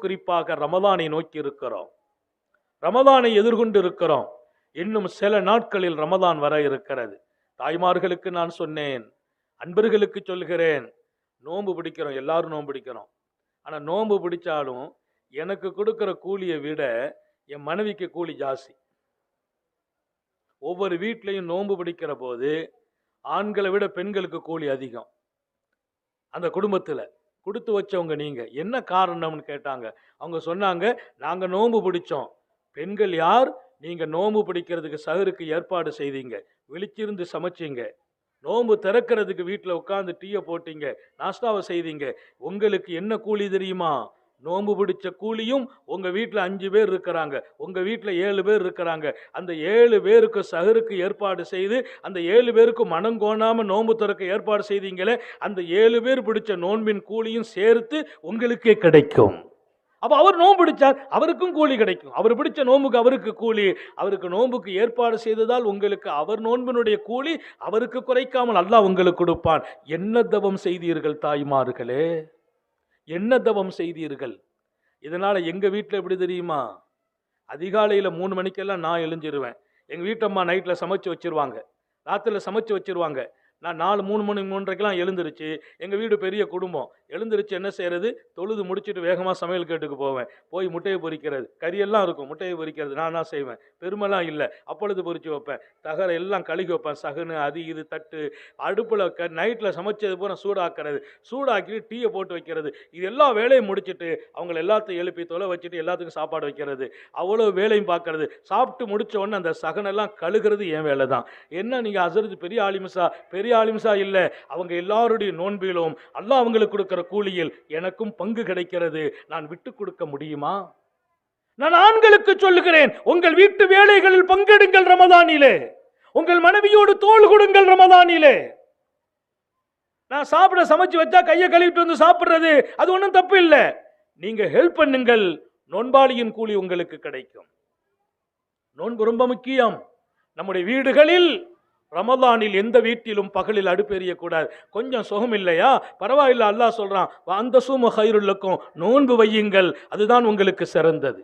குறிப்பாக ரமதானை நோக்கி இருக்கிறோம், ரமதானை எதிர்கொண்டு இருக்கிறோம். இன்னும் சில நாட்களில் ரமதான் வர இருக்கிறது. தாய்மார்களுக்கு நான் சொன்னேன், அன்பர்களுக்கு சொல்கிறேன், நோன்பு பிடிக்கிறோம், எல்லாரும் நோன்பு பிடிக்கிறோம். ஆனால் நோன்பு பிடிச்சாலும் எனக்கு கொடுக்கிற கூலியை விட என் மனைவிக்கு கூலி ஜாஸ்தி. ஒவ்வொரு வீட்லையும் நோன்பு பிடிக்கிற போது ஆண்களை விட பெண்களுக்கு கூலி அதிகம். அந்த குடும்பத்தில் கொடுத்து வச்சவங்க நீங்க, என்ன காரணம்னு கேட்டாங்க. அவங்க சொன்னாங்க, நாங்க நோன்பு பிடிச்சோம். பெண்கள் யார்? நீங்க நோன்பு பிடிக்கிறதுக்கு சஹருக்கு ஏற்பாடு செய்தீங்க, விழிச்சிருந்து சமைச்சிங்க, நோன்பு திறக்கிறதுக்கு வீட்டில் உட்காந்து டீயை போட்டீங்க, நாஸ்தாவை செய்தீங்க. உங்களுக்கு என்ன கூலி தெரியுமா? நோன்பு பிடிச்ச கூலியும். உங்க வீட்டில் 5 பேர் இருக்கிறாங்க, உங்க வீட்டில் 7 பேர் இருக்கிறாங்க. அந்த 7 பேருக்கு சஹருக்கு ஏற்பாடு செய்து அந்த 7 பேருக்கு மனம் கோணாம நோன்பு திறக்க ஏற்பாடு செய்தீங்களே, அந்த 7 பேர் பிடிச்ச நோன்பின் கூலியும் சேர்த்து உங்களுக்கே கிடைக்கும். அப்ப அவர் நோன்பு பிடிச்சார், அவருக்கும் கூலி கிடைக்கும். அவர் பிடிச்ச நோன்புக்கு அவருக்கு கூலி. அவருக்கு நோன்புக்கு ஏற்பாடு செய்ததால் உங்களுக்கு அவர் நோன்பினுடைய கூலி அவருக்கு குறைக்காமல் அல்லாஹ் உங்களுக்கு கொடுப்பான். என்ன தவம் செய்தீர்கள் தாய்மார்களே, என்ன தவம் செய்தீர்கள்? இதனால எங்க வீட்டில் எப்படி தெரியுமா? அதிகாலையில் 3 மணிக்கெல்லாம் நான் எழுஞ்சிருவேன். எங்க வீட்டம்மா நைட்ல சமைச்சு வச்சிருவாங்க, ராத்திரில சமைச்சு வச்சிருவாங்க. நான் 4, 3 மணி 3:30க்கெல்லாம் எழுந்திருச்சு, எங்கள் வீடு பெரிய குடும்பம், எழுந்திருச்சு என்ன செய்யறது, தொழுது முடிச்சுட்டு வேகமாக சமையல் கேட்டுக்கு போவேன். போய் முட்டையை பொரிக்கிறது, கறியெல்லாம் இருக்கும், முட்டையை பொரிக்கிறது நான் தான் செய்வேன். பெருமைலாம் இல்லை, அப்பொழுது பொரிச்சு வைப்பேன். தகரை எல்லாம் கழுகி வைப்பேன், சகுனு அது இது தட்டு. அடுப்பில் நைட்டில் சமைச்சது பூரா சூடாக்கிறது, சூடாக்கிட்டு டீயை போட்டு வைக்கிறது. இது எல்லா வேலையும் முடிச்சுட்டு அவங்களை எல்லாத்தையும் எழுப்பி தொலை வச்சுட்டு எல்லாத்துக்கும் சாப்பாடு வைக்கிறது, அவ்வளோ வேலையும் பார்க்கறது. சாப்பிட்டு முடிச்ச உடனே அந்த சகனெல்லாம் கழுகிறது என் வேலை தான். என்ன நீங்கள் அசருது பெரிய ஆலிமிசா? பெரிய ஆலிம்சா இல்ல, அவங்க எல்லாருடைய நோன்பிலும் அல்லாஹ் அவங்களுக்கு கொடுக்கிற கூலியில் எனக்கும் பங்கு கிடைக்கிறது. நான் விட்டு கொடுக்க முடியுமா? நான் ஆண்களுக்கு சொல்லுகிறேன், உங்கள் வீட்டு வேலைகளில் பங்கெடுங்கள் ரமதானிலே. உங்கள் மனைவியோடு தோள் கொடுங்கள் ரமதானிலே. நான் சாப்பிட சமைச்சு வச்சா கையை கழுவிட்டு வந்து சாப்பிடுறது அது ஒன்றும் தப்பு இல்லை. நீங்க ஹெல்ப் பண்ணுங்கள், நோன்பாளியின் கூலி உங்களுக்கு கிடைக்கும். நோன்பு ரொம்ப முக்கியம். நம்முடைய வீடுகளில் ரமலானில் எந்த வீட்டிலும் பகலில் அடுப்பெரிய கூடாது. கொஞ்சம் சுகம் இல்லையா, பரவாயில்லை, அல்லாஹ் சொல்றான், அந்த சூம ஹைருல் லக்கும், நோன்பு வையுங்கள், அதுதான் உங்களுக்கு சிறந்தது.